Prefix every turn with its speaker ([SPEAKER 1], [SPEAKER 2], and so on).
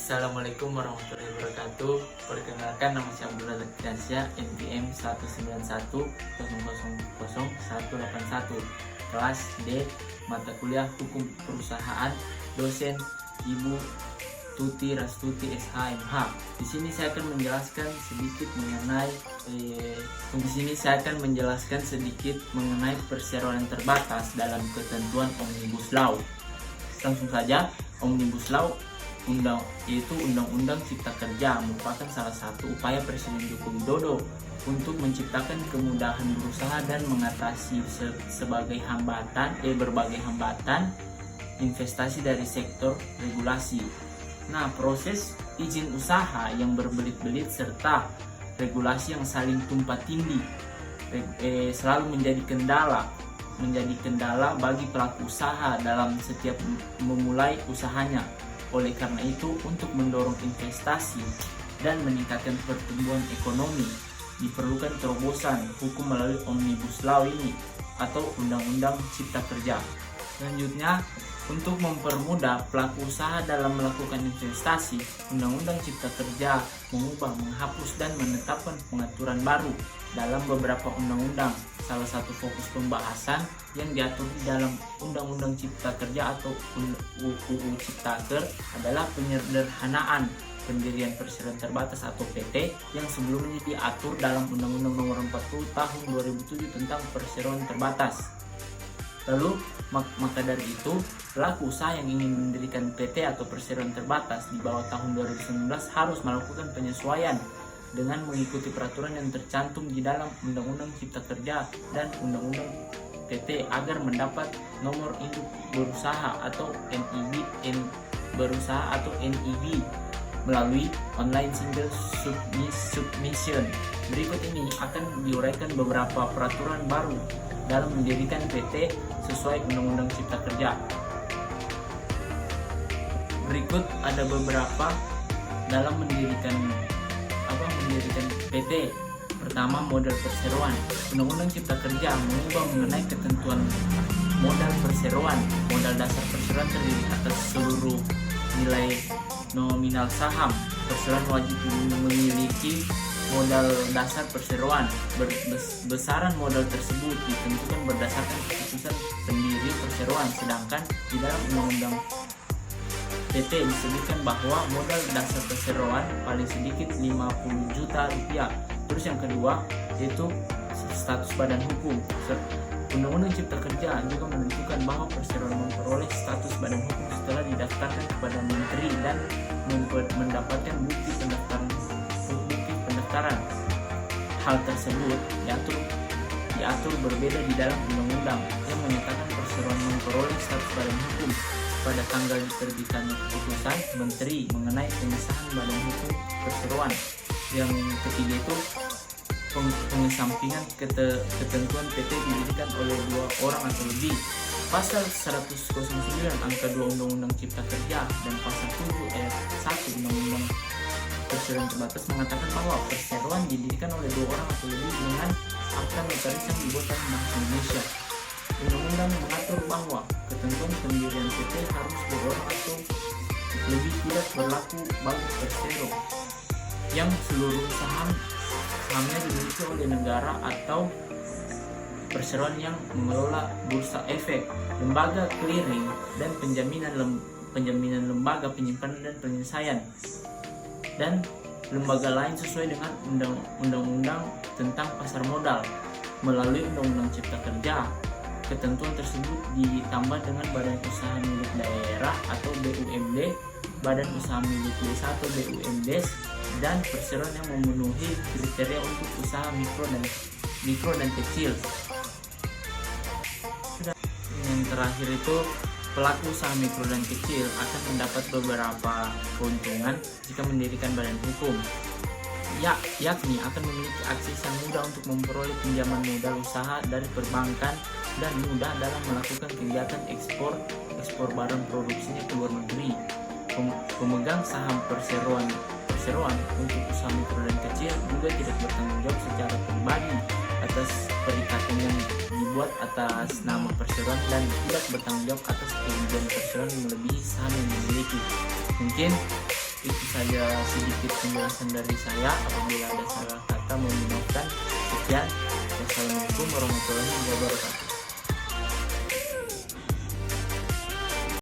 [SPEAKER 1] Assalamualaikum warahmatullahi wabarakatuh. Perkenalkan, nama saya Abdullah Latiansyah, NPM 191000181, kelas D, mata kuliah Hukum Perusahaan, dosen Ibu Tuti Rastuti SHMH. Di sini saya akan menjelaskan mengenai perseroan terbatas dalam ketentuan Omnibus Law. Langsung saja, Omnibus Law yaitu Undang-Undang Cipta Kerja merupakan salah satu upaya Presiden Joko Widodo untuk menciptakan kemudahan berusaha dan mengatasi berbagai hambatan investasi dari sektor regulasi. Nah, proses izin usaha yang berbelit-belit serta regulasi yang saling tumpang tindih selalu menjadi kendala bagi pelaku usaha dalam setiap memulai usahanya. Oleh karena itu, untuk mendorong investasi dan meningkatkan pertumbuhan ekonomi, diperlukan terobosan hukum melalui Omnibus Law ini atau Undang-Undang Cipta Kerja. Selanjutnya, untuk mempermudah pelaku usaha dalam melakukan investasi, Undang-Undang Cipta Kerja mengubah, menghapus, dan menetapkan pengaturan baru dalam beberapa undang-undang. Salah satu fokus pembahasan yang diatur di dalam Undang-Undang Cipta Kerja atau UU Ciptaker adalah penyederhanaan pendirian perseroan terbatas atau PT yang sebelumnya diatur dalam Undang-Undang Nomor 40 Tahun 2007 tentang perseroan terbatas. Lalu, maka dari itu, pelaku usaha yang ingin mendirikan PT atau perseroan terbatas di bawah tahun 2019 harus melakukan penyesuaian dengan mengikuti peraturan yang tercantum di dalam Undang-Undang Cipta Kerja dan Undang-Undang PT agar mendapat nomor induk berusaha atau NIB melalui online single submission. Berikut ini akan diuraikan beberapa peraturan baru dalam mendirikan PT sesuai Undang-Undang Cipta Kerja. Berikut ada beberapa dalam mendirikan PT. Pertama, modal perseroan. Undang-Undang Cipta Kerja mengubah mengenai ketentuan modal perseroan. Modal dasar perseroan terdiri atas seluruh nilai nominal saham. Perseroan wajib memiliki modal dasar perseroan. Besaran modal tersebut ditentukan berdasarkan keputusan pendiri perseroan. Sedangkan di dalam Undang-Undang PT disebutkan bahwa modal dasar perseroan paling sedikit 50 juta rupiah. Terus yang kedua yaitu status badan hukum. Undang-Undang Cipta Kerja juga menentukan bahwa perseroan memperoleh status badan hukum setelah didaftarkan kepada menteri dan mendapatkan bukti pendaftaran. Hal tersebut diatur berbeda di dalam undang-undang yang menyatakan perseroan memperoleh status badan hukum pada tanggal diterbitkan keputusan menteri mengenai pengesahan badan hukum perseroan. Yang ketiga itu pengesampingan ketentuan PT didirikan oleh 2 orang atau lebih. Pasal 109 angka 2 Undang-Undang Cipta Kerja dan pasal 7 ayat 1 Undang-Undang Perseroan Terbatas mengatakan bahwa perseroan didirikan oleh 2 orang atau lebih dengan akta notaris yang dibuat oleh Bank Indonesia. Undang-undang mengatur bahwa ketentuan pendirian PT harus 2 orang atau lebih tidak berlaku bagi persero yang seluruh sahamnya dimiliki oleh negara atau perseroan yang mengelola bursa efek, lembaga clearing dan penjaminan lembaga penyimpanan dan penyelesaian dan lembaga lain sesuai dengan undang-undang tentang pasar modal. Melalui Undang-Undang Cipta Kerja, ketentuan tersebut ditambah dengan badan usaha milik daerah atau BUMD, badan usaha milik desa atau BUMDes, dan perseroan yang memenuhi kriteria untuk usaha mikro dan kecil. Yang terakhir itu, pelaku usaha mikro dan kecil akan mendapat beberapa keuntungan jika mendirikan badan hukum, yakni akan memiliki akses yang mudah untuk memperoleh pinjaman modal usaha dari perbankan dan mudah dalam melakukan kegiatan ekspor barang produksinya ke luar negeri. Pemegang saham perseroan untuk usaha mikro dan kecil juga tidak bertanggung jawab secara pribadi atas perikatan yang dibuat atas nama perseroan dan tidak bertanggung jawab atas kerugian perseroan yang melebihi saham yang dimiliki. Mungkin itu saja sedikit penjelasan dari saya. Apabila ada salah kata mohon dimaafkan. Sekian. Wassalamualaikum warahmatullahi wabarakatuh.